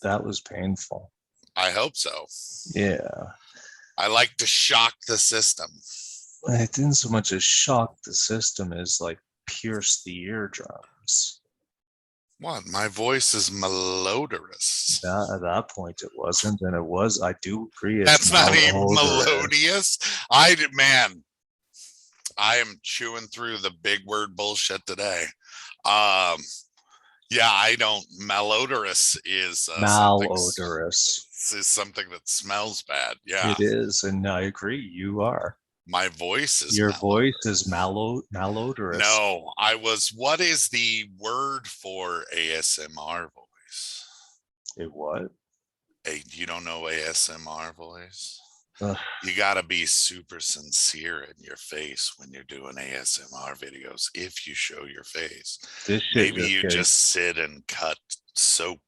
that was painful. I hope so. Yeah. I like to shock the system. It didn't so much as shock the system as like pierce the eardrums. What? My voice is melodious. At that point, it wasn't, and it was. I do agree. That's not even malodorous. melodious. Man, I am chewing through the big word bullshit today. Yeah, I don't. Malodorous is Malodorous. something that smells bad. Yeah, it is, and I agree. You are. My voice is Your voice is malodorous. No, what is the word for ASMR voice? A what? You don't know ASMR voice? Ugh. You gotta be super sincere in your face when you're doing ASMR videos. If you show your face, maybe you just sit and cut soap.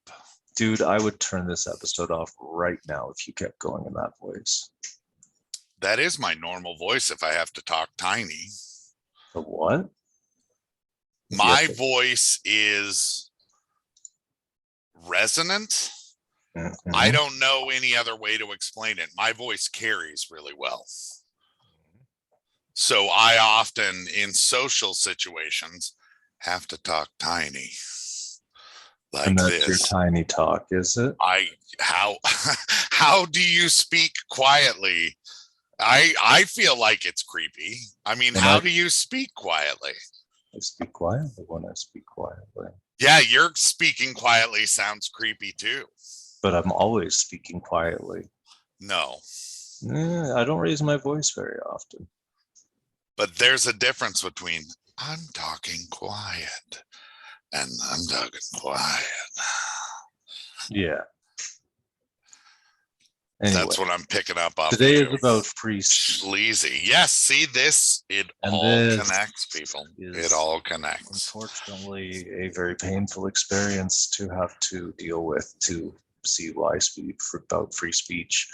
Dude, I would turn this episode off right now if you kept going in that voice. That is my normal voice if I have to talk tiny. The what? My voice is resonant. Mm-hmm. I don't know any other way to explain it. My voice carries really well. So I often, in social situations, have to talk tiny. Like and that's this. Your tiny talk, is it? How do you speak quietly? I feel like it's creepy. I mean, how do you speak quietly? I speak quietly when I speak quietly. Yeah, your speaking quietly sounds creepy too. But I'm always speaking quietly. No. I don't raise my voice very often. But there's a difference between I'm talking quiet and I'm talking quiet. Yeah. Anyway, that's what I'm picking up off. Today is about free speech. Sleazy. Yes, see this? It all connects, people. It all connects. Unfortunately, a very painful experience to have to deal with to see why I speak about free speech.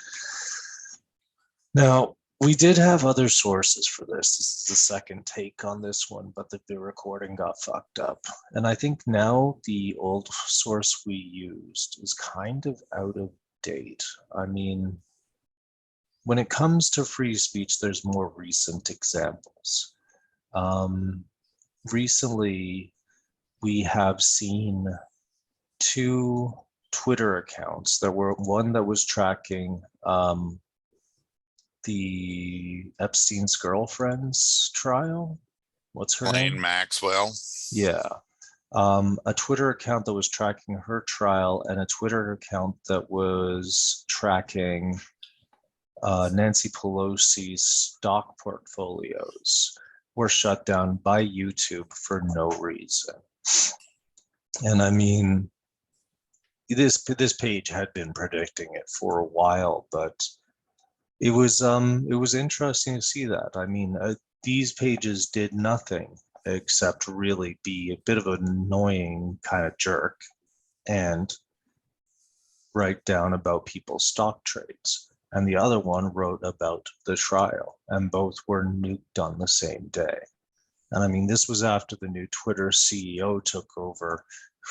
Now, we did have other sources for this. This is the second take on this one, but the recording got fucked up. And I think now the old source we used is kind of out of date. I mean, when it comes to free speech, there's more recent examples. Recently, we have seen two Twitter accounts. There were one that was tracking the Epstein's girlfriend's trial. What's her name? Ghislaine Maxwell. Yeah. A Twitter account that was tracking her trial and a Twitter account that was tracking Nancy Pelosi's stock portfolios were shut down by YouTube for no reason. And I mean, this page had been predicting it for a while, but it was interesting to see that. I mean, these pages did nothing except really be a bit of an annoying kind of jerk and write down about people's stock trades. And the other one wrote about the trial, and both were nuked on the same day. And I mean, this was after the new Twitter CEO took over,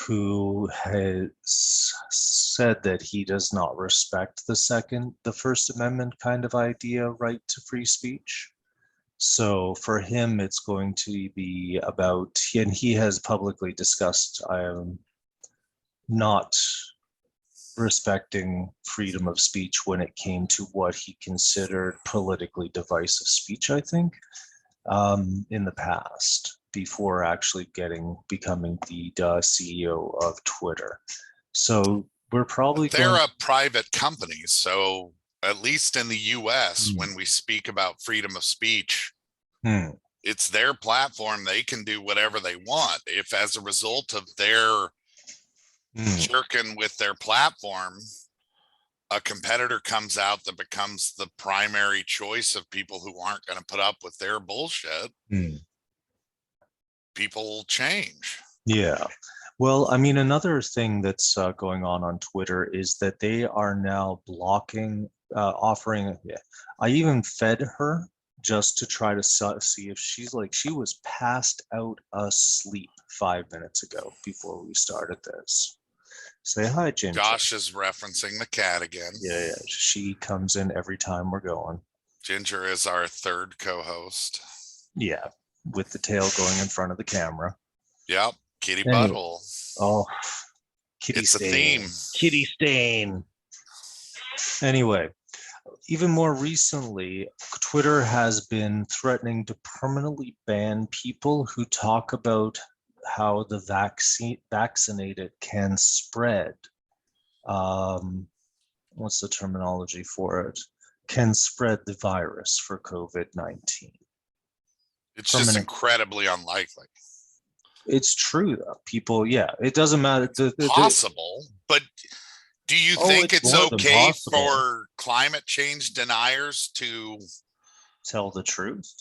who has said that he does not respect the First Amendment kind of idea, right to free speech. So for him, it's going to be about, and he has publicly discussed, I am not respecting freedom of speech when it came to what he considered politically divisive speech, I think, in the past, before actually becoming the CEO of Twitter. So we're probably they're a private company, so at least in the US, when we speak about freedom of speech, it's their platform. They can do whatever they want. If as a result of their jerking with their platform, a competitor comes out that becomes the primary choice of people who aren't going to put up with their bullshit, people change. Yeah. Well, I mean, another thing that's going on Twitter is that they are now blocking, offering. I even fed her just to try to see if she was passed out asleep 5 minutes ago before we started this. Say hi, Ginger. Josh is referencing the cat again. Yeah, she comes in every time we're going. Ginger is our third co-host. Yeah, with the tail going in front of the camera. Yep, kitty Anyway. butthole. Oh, kitty It's stain. a theme. Kitty stain. Anyway, even more recently, Twitter has been threatening to permanently ban people who talk about how the vaccinated can spread. What's the terminology for it? Can spread the virus for COVID-19. It's just incredibly unlikely. It's true, though. People, yeah, it doesn't matter. It's possible, but do you think it's okay for climate change deniers to tell the truth?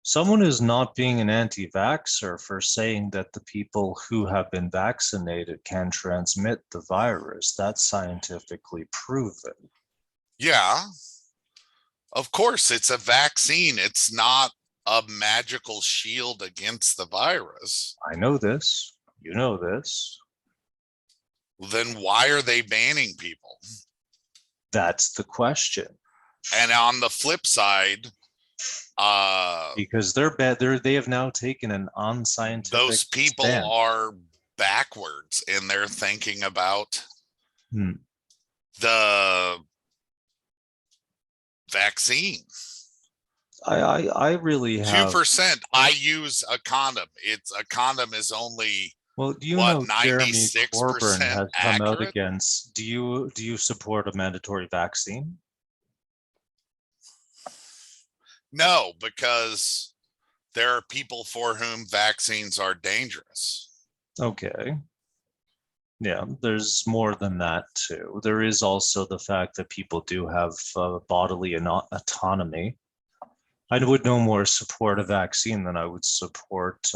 Someone is not being an anti-vaxxer for saying that the people who have been vaccinated can transmit the virus. That's scientifically proven. Yeah, of course, it's a vaccine. It's not a magical shield against the virus. I know this. You know this. Then why are they banning people? That's the question. And on the flip side, because they have now taken an unscientific those people are backwards in their thinking about the vaccine. I really have 2%. I use a condom. A condom is only do you know 96% Corbyn has come out against? Do you support a mandatory vaccine? No, because there are people for whom vaccines are dangerous. Okay. Yeah, there's more than that too. There is also the fact that people do have bodily autonomy. I would no more support a vaccine than I would support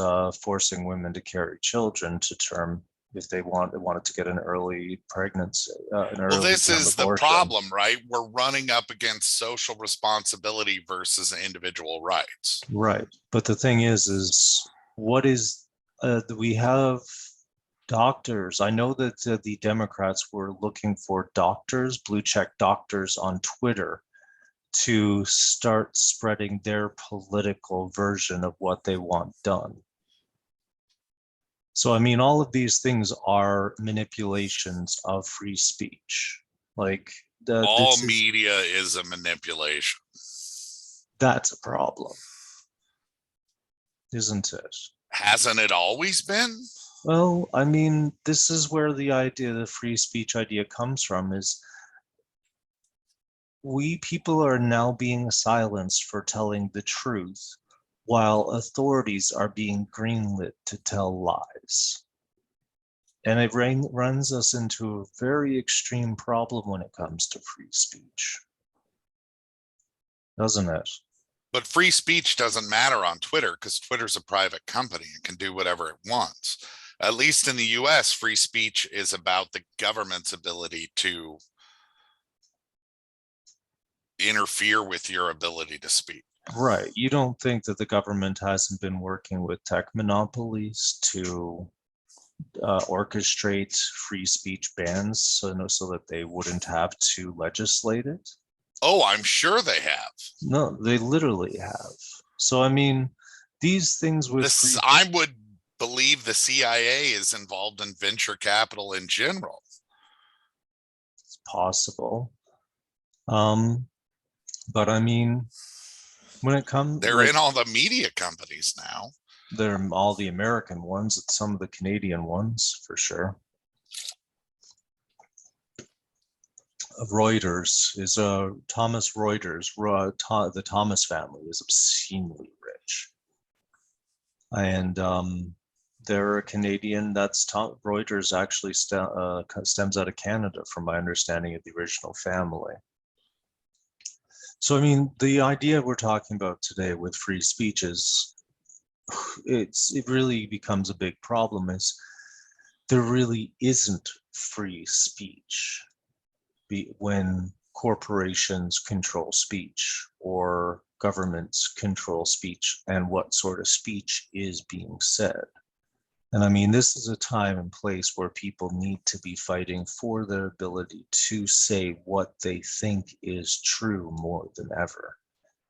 forcing women to carry children to term if they wanted to get an early pregnancy. Well, this is the problem, right? We're running up against social responsibility versus individual rights. Right. But the thing is what is, we have doctors. I know that the Democrats were looking for doctors, blue check doctors on Twitter to start spreading their political version of what they want done. So, I mean, all of these things are manipulations of free speech. Like all media is a manipulation. That's a problem, isn't it? Hasn't it always been? Well, I mean, this is where the free speech idea comes from, is people are now being silenced for telling the truth, while authorities are being greenlit to tell lies. And it runs us into a very extreme problem when it comes to free speech. Doesn't it? But free speech doesn't matter on Twitter because Twitter's a private company and can do whatever it wants. At least in the US, free speech is about the government's ability to interfere with your ability to speak. Right. You don't think that the government hasn't been working with tech monopolies to orchestrate free speech bans so that they wouldn't have to legislate it? Oh, I'm sure they have. No, they literally have. So, I mean, these things with I would believe the CIA is involved in venture capital in general. It's possible. But I mean, when it comes, they're in all the media companies now. They're all the American ones, some of the Canadian ones for sure. Reuters is Thomas Reuters. The Thomas family is obscenely rich, and they're a Canadian. Reuters actually stems out of Canada, from my understanding of the original family. So, I mean, the idea we're talking about today with free speech is, it really becomes a big problem, is there really isn't free speech when corporations control speech or governments control speech and what sort of speech is being said. And I mean, this is a time and place where people need to be fighting for their ability to say what they think is true more than ever,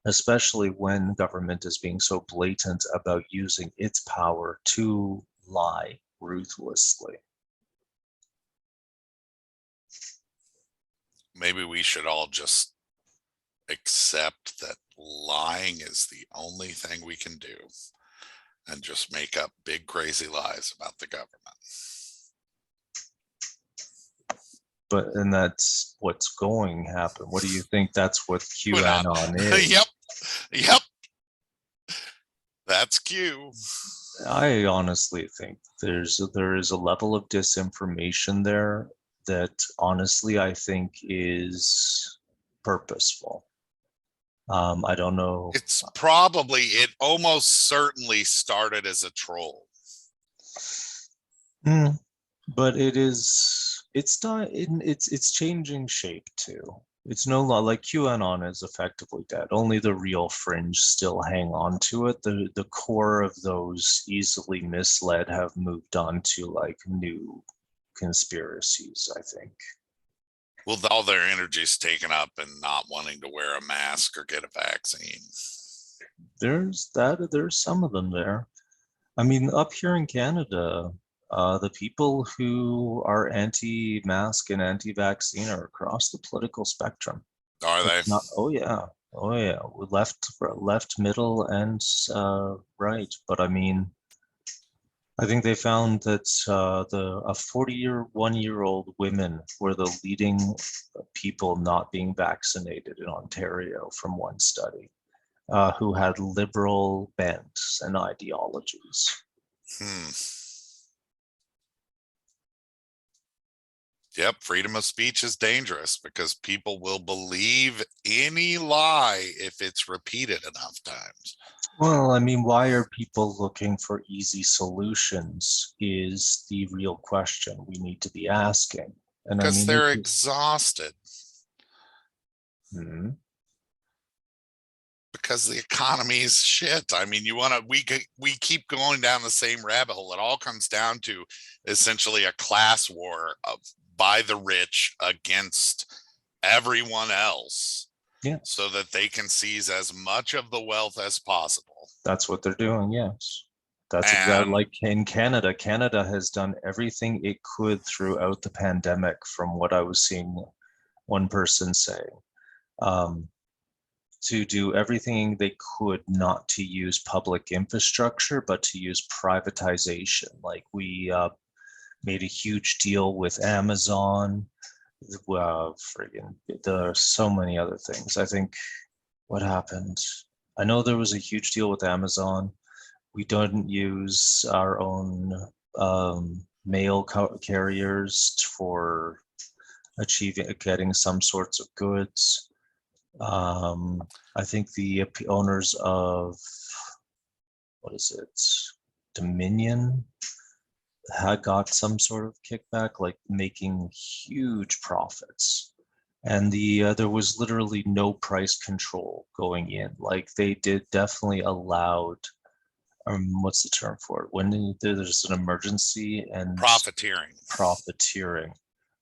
especially when government is being so blatant about using its power to lie ruthlessly. Maybe we should all just accept that lying is the only thing we can do and just make up big crazy lies about the government. And that's what's going to happen. What do you think? That's what QAnon is. Yep. That's Q. I honestly think there is a level of disinformation there that honestly I think is purposeful. I don't know. It almost certainly started as a troll. But it's changing shape too. It's no longer like QAnon is effectively dead. Only the real fringe still hang on to it. The core of those easily misled have moved on to like new conspiracies, I think. Well, all their energy's taken up in not wanting to wear a mask or get a vaccine. There's some of them there. I mean, up here in Canada, the people who are anti-mask and anti-vaccine are across the political spectrum. Are they? Oh yeah, left, middle, and right. But I mean, I think they found that a 41-year-old women were the leading people not being vaccinated in Ontario from one study, who had liberal bents and ideologies. Yep, freedom of speech is dangerous because people will believe any lie if it's repeated enough times. Well, I mean, why are people looking for easy solutions is the real question we need to be asking. And because I mean, they're exhausted. Because the economy is shit. I mean, we keep going down the same rabbit hole. It all comes down to essentially a class war by the rich against everyone else. Yeah. So that they can seize as much of the wealth as possible. That's what they're doing, yes. That's exactly like in Canada. Canada has done everything it could throughout the pandemic, from what I was seeing one person say, to do everything they could not to use public infrastructure, but to use privatization. Like we made a huge deal with Amazon. There's so many other things. I think what happened, I know there was a huge deal with Amazon. We don't use our own mail carriers for getting some sorts of goods. I think the owners of, what is it, Dominion had got some sort of kickback, like making huge profits. And there was literally no price control going in. Like they definitely allowed, what's the term for it? When there's an emergency and profiteering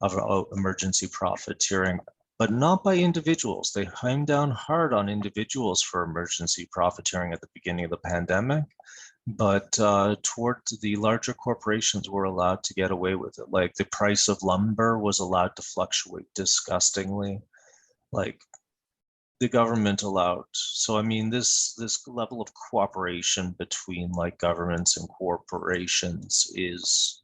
of emergency profiteering, but not by individuals. They came down hard on individuals for emergency profiteering at the beginning of the pandemic. But towards the larger corporations were allowed to get away with it. Like the price of lumber was allowed to fluctuate disgustingly. Like the government allowed. So I mean, this level of cooperation between like governments and corporations is,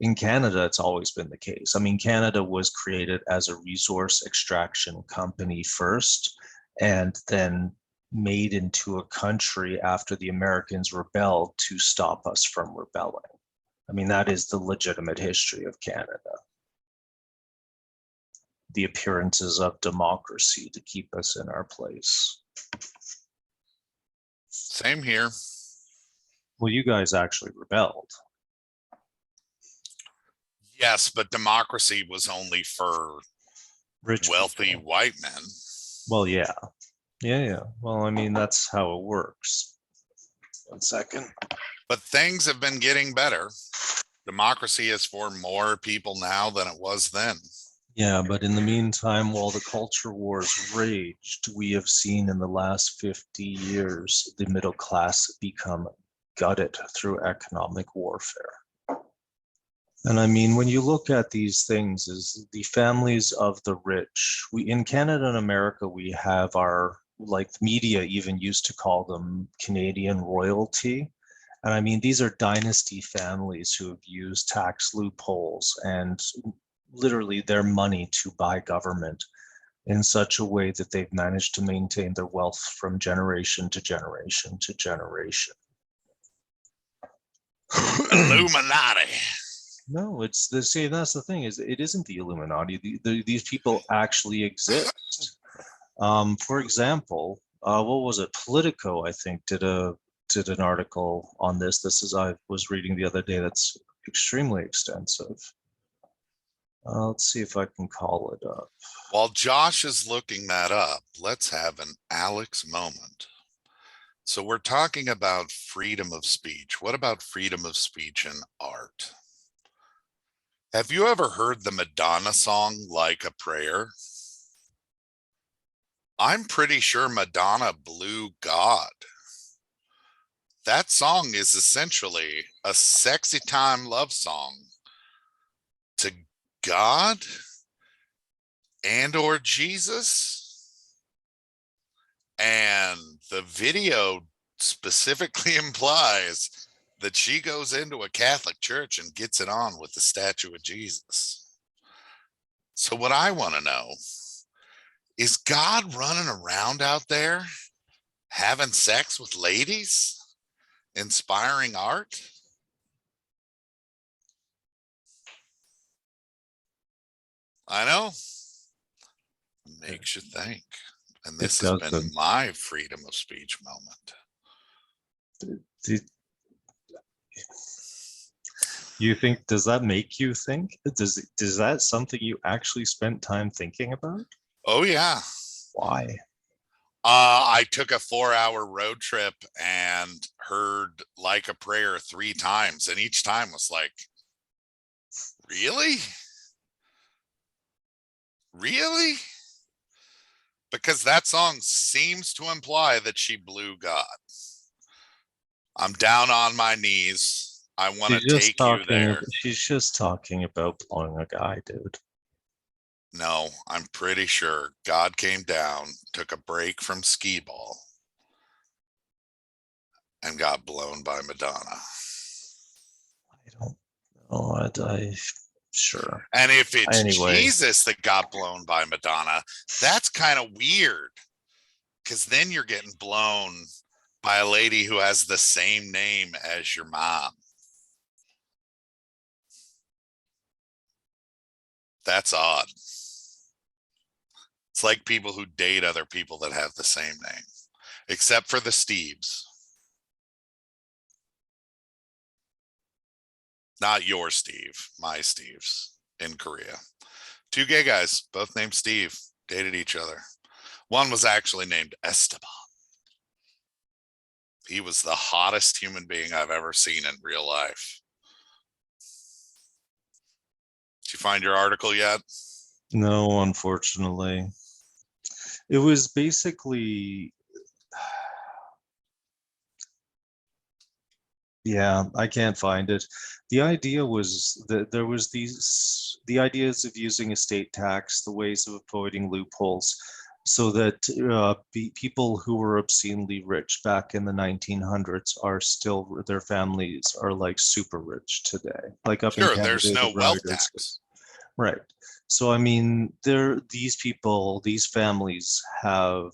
in Canada, it's always been the case. I mean, Canada was created as a resource extraction company first, and then made into a country after the Americans rebelled to stop us from rebelling. I mean, that is the legitimate history of Canada. The appearances of democracy to keep us in our place. Same here. Well, you guys actually rebelled. Yes, but democracy was only for rich, wealthy people. White men. Well, yeah. Yeah. Well, I mean, that's how it works. 1 second. But things have been getting better. Democracy is for more people now than it was then. Yeah, but in the meantime, while the culture wars raged, we have seen in the last 50 years the middle class become gutted through economic warfare. And I mean, when you look at these things, is the families of the rich, we in Canada and America, we have our, like media even used to call them Canadian royalty. And I mean, these are dynasty families who have used tax loopholes and literally their money to buy government in such a way that they've managed to maintain their wealth from generation to generation to generation. Illuminati. No, it's the same. That's the thing, is it isn't the Illuminati. These people actually exist. For example, what was it? Politico, I think, did an article on this. This is I was reading the other day. That's extremely extensive. Let's see if I can call it up. While Josh is looking that up, let's have an Alex moment. So we're talking about freedom of speech. What about freedom of speech in art? Have you ever heard the Madonna song, Like a Prayer? I'm pretty sure Madonna blew God. That song is essentially a sexy time love song to God and or Jesus. And the video specifically implies that she goes into a Catholic church and gets it on with the statue of Jesus. So what I want to know is, God running around out there having sex with ladies, inspiring art? I know. Makes you think. And this has been my freedom of speech moment. You think, does that make you think? Does that something you actually spent time thinking about? Oh yeah. Why? I took a 4-hour road trip and heard Like a Prayer 3 times, and each time was like, really? Really? Because that song seems to imply that she blew God. I'm down on my knees. I want to take you there. She's just talking about blowing a guy, dude. No, I'm pretty sure God came down, took a break from skee ball, and got blown by Madonna. I don't know. Sure. And if it's Jesus that got blown by Madonna, that's kind of weird, because then you're getting blown by a lady who has the same name as your mom. That's odd. It's like people who date other people that have the same name, except for the Steves. Not your Steve, my Steves in Korea. 2 gay guys, both named Steve, dated each other. One was actually named Esteban. He was the hottest human being I've ever seen in real life. Did you find your article yet? No, unfortunately. It was basically, yeah, I can't find it. The idea was that there was the ideas of using estate tax, the ways of avoiding loopholes, so that people who were obscenely rich back in the 1900s are still, their families are like super rich today. Like up in Canada, there's no wealth tax. Right. So, I mean, these people, these families have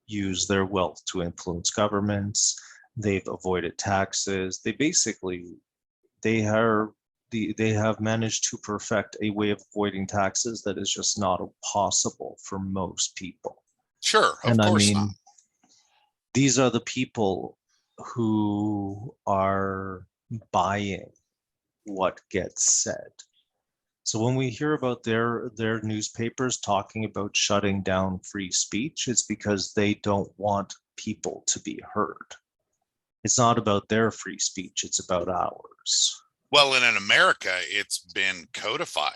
used their wealth to influence governments. They've avoided taxes. They have managed to perfect a way of avoiding taxes that is just not possible for most people. Sure, of course not. These are the people who are buying what gets said. So when we hear about their newspapers talking about shutting down free speech, it's because they don't want people to be heard. It's not about their free speech, it's about ours. Well, and in America, it's been codified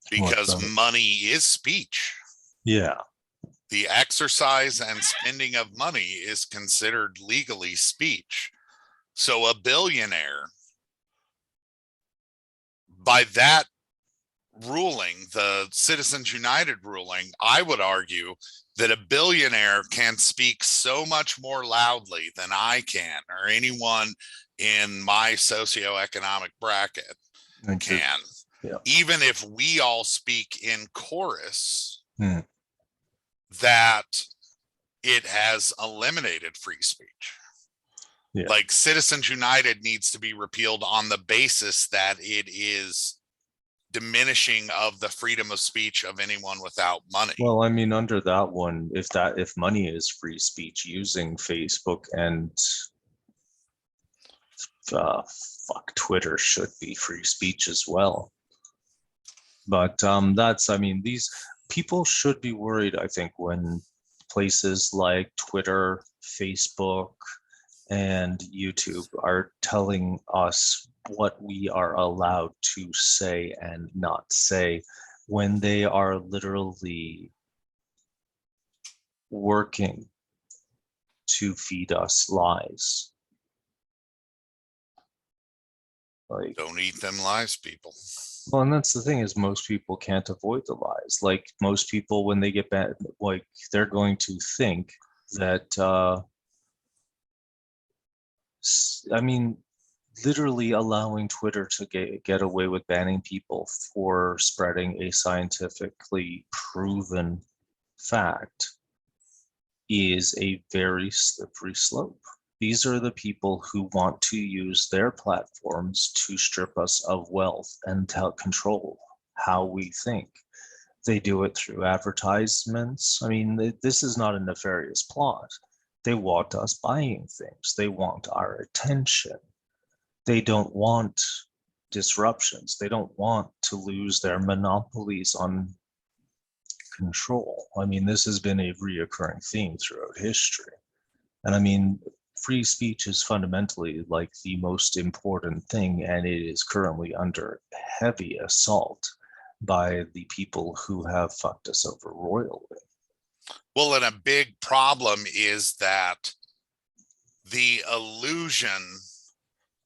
because money is speech. Yeah. The exercise and spending of money is considered legally speech. So a billionaire, by that ruling, the Citizens United ruling, I would argue that a billionaire can speak so much more loudly than I can, or anyone in my socioeconomic bracket can. Yeah. Even if we all speak in chorus, that it has eliminated free speech. Yeah. Like Citizens United needs to be repealed on the basis that it is diminishing of the freedom of speech of anyone without money. Well, I mean, under that one, if money is free speech, using Facebook and Twitter should be free speech as well. But I mean, these people should be worried, I think, when places like Twitter, Facebook, and YouTube are telling us what we are allowed to say and not say, when they are literally working to feed us lies. Like, don't eat them lies, people. Well, and that's the thing, is most people can't avoid the lies. Like, most people, when they get bad, like, they're going to think that I mean, literally allowing Twitter to get away with banning people for spreading a scientifically proven fact is a very slippery slope. These are the people who want to use their platforms to strip us of wealth and to control how we think. They do it through advertisements. I mean, this is not a nefarious plot. They want us buying things. They want our attention. They don't want disruptions. They don't want to lose their monopolies on control. I mean, this has been a reoccurring theme throughout history. And I mean, free speech is fundamentally like the most important thing, and it is currently under heavy assault by the people who have fucked us over royally. Well, and a big problem is that the illusion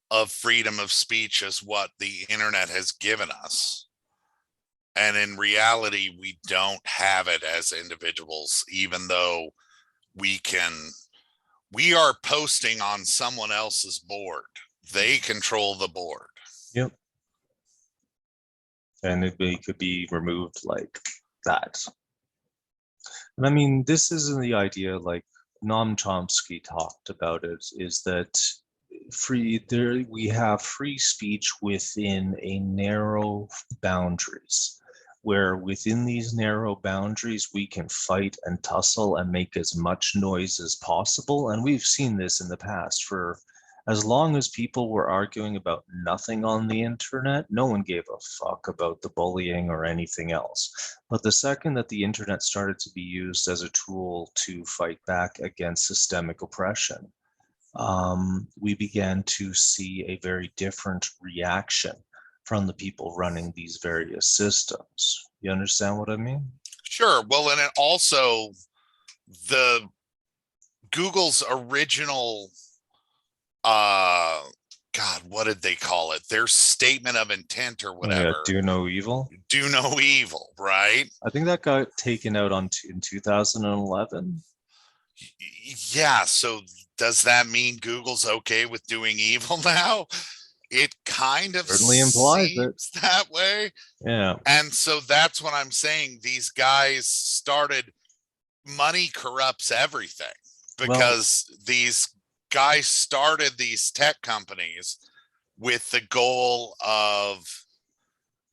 of freedom of speech is what the internet has given us. And in reality, we don't have it as individuals, even though we are posting on someone else's board. They control the board. Yep. And it could be removed like that. And I mean, this isn't the idea, like Noam Chomsky talked about it, is that we have free speech within a narrow boundaries, where within these narrow boundaries we can fight and tussle and make as much noise as possible. And we've seen this in the past. For as long as people were arguing about nothing on the internet, no one gave a fuck about the bullying or anything else. But the second that the internet started to be used as a tool to fight back against systemic oppression, we began to see a very different reaction from the people running these various systems. You understand what I mean? Sure. Well, and it also, the Google's original God, what did they call it? Their statement of intent or whatever. Yeah, do no evil. Do no evil, right? I think that got taken out in 2011. Yeah, so does that mean Google's okay with doing evil now? It kind of certainly implies it that way. Yeah. And so that's what I'm saying. These guys started, money corrupts everything, because these guys started these tech companies with the goal of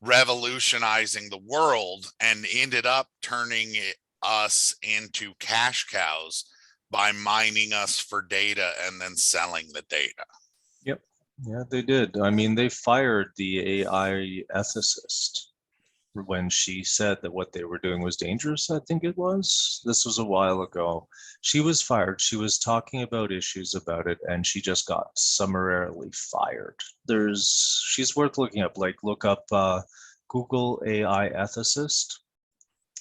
revolutionizing the world and ended up turning us into cash cows by mining us for data and then selling the data. Yep. Yeah, they did. I mean, they fired the AI ethicist. when she said that what they were doing was dangerous. I think it was. This was a while ago. She was fired. She was talking about issues about it, and she just got summarily fired. She's worth looking up. Like, look up Google AI ethicist,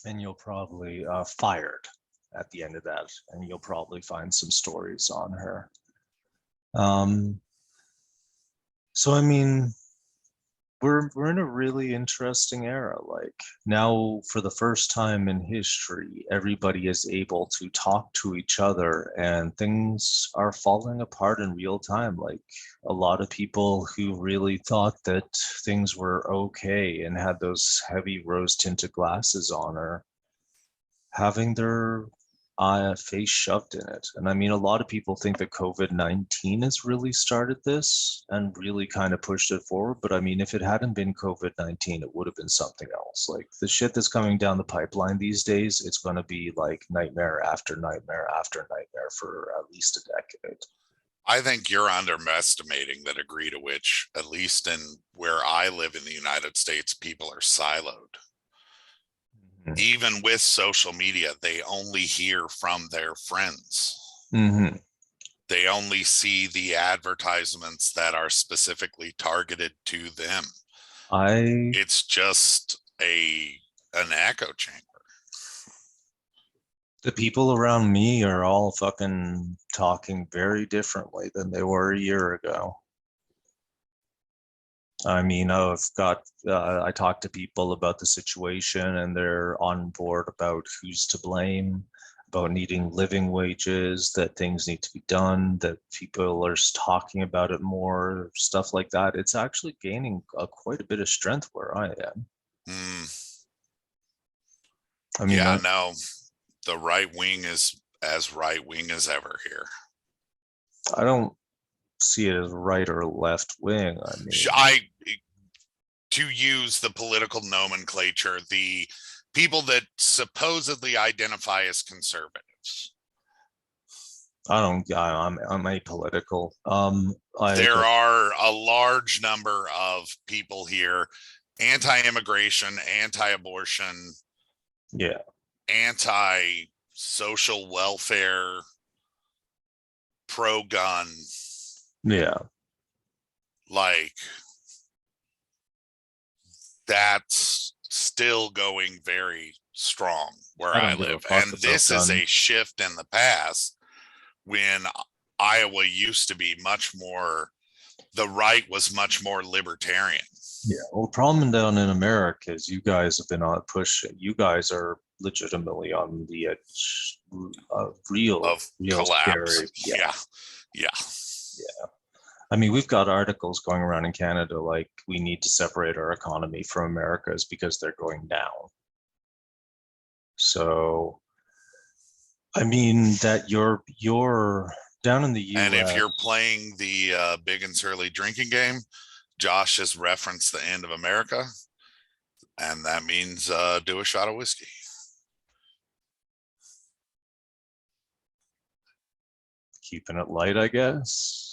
and you'll probably fired at the end of that, and you'll probably find some stories on her. So I mean, we're in a really interesting era. Like, now, for the first time in history, everybody is able to talk to each other, and things are falling apart in real time. Like, a lot of people who really thought that things were okay and had those heavy rose tinted glasses on are having their face shoved in it. And I mean, a lot of people think that COVID-19 has really started this and really kind of pushed it forward. But I mean, if it hadn't been COVID-19, it would have been something else. Like, the shit that's coming down the pipeline these days, it's going to be like nightmare after nightmare after nightmare for at least a decade. I think you're underestimating the degree to which, at least in where I live in the United States, people are siloed. Mm-hmm. Even with social media, they only hear from their friends. Mm-hmm. They only see the advertisements that are specifically targeted to them. It's just an echo chamber. The people around me are all fucking talking very differently than they were a year ago. I mean, I talk to people about the situation, and they're on board about who's to blame, about needing living wages, that things need to be done, that people are talking about it more, stuff like that. It's actually gaining quite a bit of strength where I am. I mean, yeah, no, the right wing is as right wing as ever here. I don't see it as right or left wing. I mean, to use the political nomenclature, the people that supposedly identify as conservatives. I'm apolitical. There are a large number of people here, anti-immigration, anti-abortion, yeah, anti-social welfare, pro-gun. Yeah. Like, that's still going very strong where I live. And this is a shift in the past when Iowa used to be much more, the right was much more libertarian. Yeah. Well, the problem down in America is you guys have been on a push. You guys are legitimately on the edge of real collapse. Scary. Yeah. I mean, we've got articles going around in Canada like we need to separate our economy from America's because they're going down. So, I mean, that you're down in the US. And if you're playing the Big and Surly drinking game, Josh has referenced the end of America, and that means do a shot of whiskey. Keeping it light, I guess.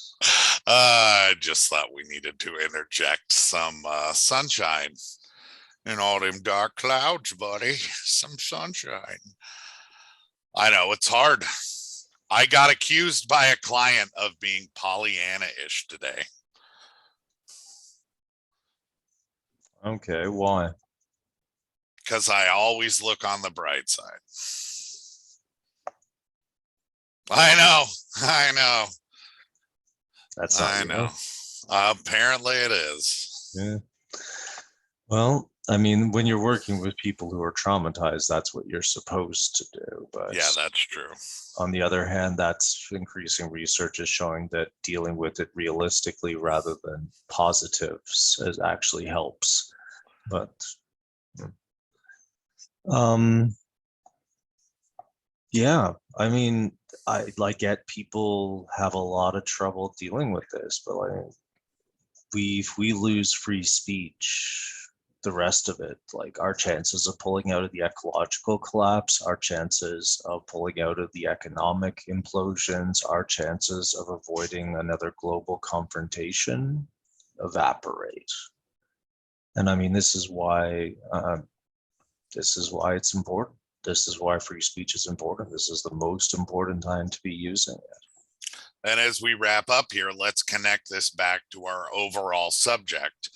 I just thought we needed to interject some sunshine in all them dark clouds, buddy. Some sunshine. I know it's hard. I got accused by a client of being Pollyanna-ish today. Okay, why? Because I always look on the bright side. I know. That's not I know. Apparently it is. Yeah. Well, I mean, when you're working with people who are traumatized, that's what you're supposed to do. But yeah, that's true. On the other hand, that's increasing research is showing that dealing with it realistically rather than positives actually helps. But yeah, I mean, I get people have a lot of trouble dealing with this, but like, if we lose free speech, the rest of it, like our chances of pulling out of the ecological collapse, our chances of pulling out of the economic implosions, our chances of avoiding another global confrontation evaporate. And I mean, this is why it's important. This is why free speech is important. This is the most important time to be using it. And as we wrap up here, let's connect this back to our overall subject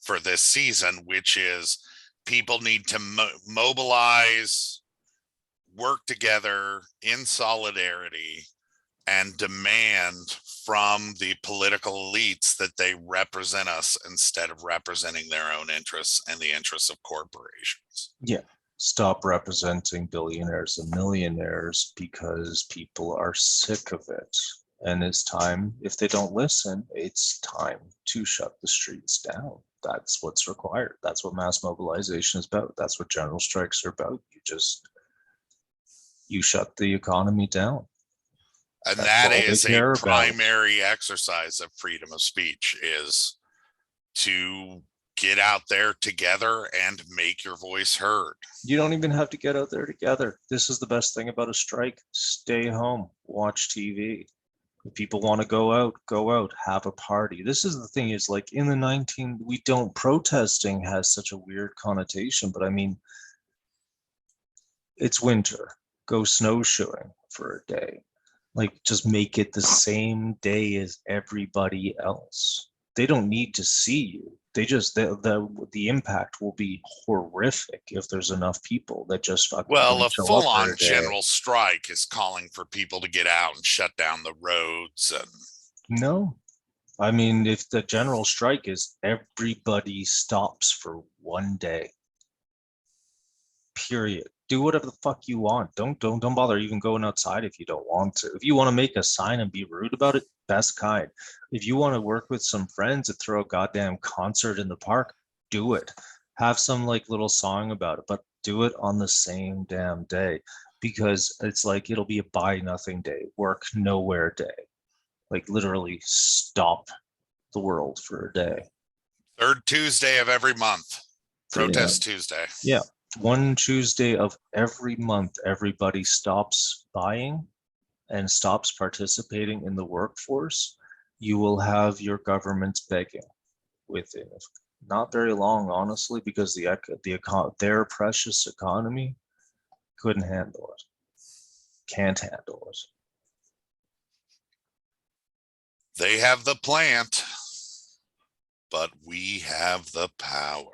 for this season, which is people need to mobilize, work together in solidarity, and demand from the political elites that they represent us instead of representing their own interests and the interests of corporations. Yeah. Stop representing billionaires and millionaires because people are sick of it. And it's time, if they don't listen, it's time to shut the streets down. That's what's required. That's what mass mobilization is about. That's what general strikes are about. You shut the economy down. And that is a primary exercise of freedom of speech, is to get out there together and make your voice heard. You don't even have to get out there together. This is the best thing about a strike. Stay home, watch TV. If people want to go out, have a party. This is the thing, is like in the protesting has such a weird connotation, but I mean, it's winter. Go snowshoeing for a day. Like, just make it the same day as everybody else. They don't need to see you. They just, the impact will be horrific if there's enough people that just fucking well, a full-on general strike is calling for people to get out and shut down the roads. And no, I mean, if the general strike is everybody stops for one day, period. Do whatever the fuck you want. Don't bother even going outside if you don't want to. If you want to make a sign and be rude about it, best kind. If you want to work with some friends and throw a goddamn concert in the park, do it. Have some like little song about it, but do it on the same damn day, because it's like it'll be a buy nothing day, work nowhere day. Like literally stop the world for a day. Third Tuesday of every month. Protest Tuesday. Yeah. One Tuesday of every month, everybody stops buying and stops participating in the workforce. You will have your governments begging within not very long, honestly, because their precious economy couldn't handle it, can't handle it. They have the plant, but we have the power.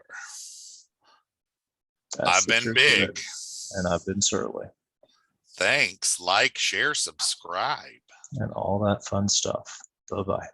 I've been big. And I've been surly. Thanks. Like, share, subscribe. And all that fun stuff. Bye-bye.